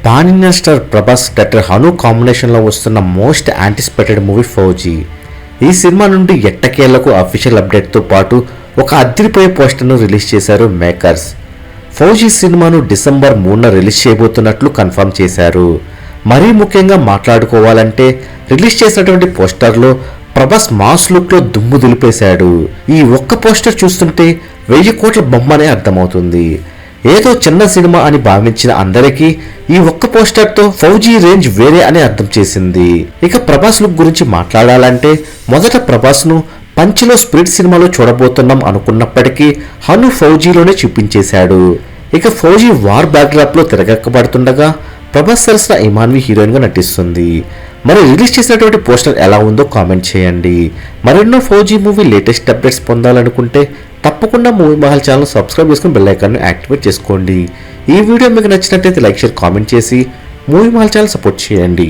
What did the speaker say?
Pan India star Prabhas director Hanu కాంబినేషన్లో వస్తున్న most anticipated movie fauji. ఈ సినిమా నుండి ఎట్టకేళ్లకు అఫీషియల్ అప్డేట్తో పాటు ఒక అదిరిపోయే పోస్టర్ను రిలీజ్ చేశారు మేకర్స్. ఫౌజీ సినిమాను డిసెంబర్ 3న రిలీజ్ చేయబోతున్నట్లు కన్ఫర్మ్ చేశారు. మరీ ముఖ్యంగా మాట్లాడుకోవాలంటే రిలీజ్ చేసినటువంటి పోస్టర్లో ప్రభాస్ మాస్ లుక్లో దుమ్ము దులిపేశాడు. ఈ ఒక్క పోస్టర్ చూస్తుంటే 1000 కోట్ల బొమ్మనే అర్థమవుతుంది. ఏదో చిన్న సినిమా అని భావించిన అందరికీ ఈ ఒక్క పోస్టర్తో ఫౌజీ రేంజ్ వేరే అని అర్థం చేసింది. ఇక ప్రభాస్ లుక్ గురించి మాట్లాడాలంటే మొదట ప్రభాస్ను పంచ్లో స్పిరిట్ సినిమాలో చూడబోతున్నాం అనుకున్నప్పటికీ హను ఫౌజీలోనే చూపించేశాడు. ఇక ఫౌజీ వార్ బ్యాక్డ్రాప్లో తిరగక్కబడుతుండగా ప్రభాస్ సరసన ఇమాన్వి హీరోయిన్గా నటిస్తుంది. మరి రిలీజ్ చేసినటువంటి పోస్టర్ ఎలా ఉందో కామెంట్ చేయండి. మరెన్నో ఫౌజీ మూవీ లేటెస్ట్ అప్డేట్స్ పొందాలనుకుంటే తప్పకుండా మూవీ మహల్ ఛానల్ సబ్స్క్రైబ్ చేసుకుని బెల్ ఐకాన్ని యాక్టివేట్ చేసుకోండి. ఈ వీడియో మీకు నచ్చినట్లయితే లైక్ షేర్ కామెంట్ చేసి మూవీ మహల్ ఛానల్ సపోర్ట్ చేయండి.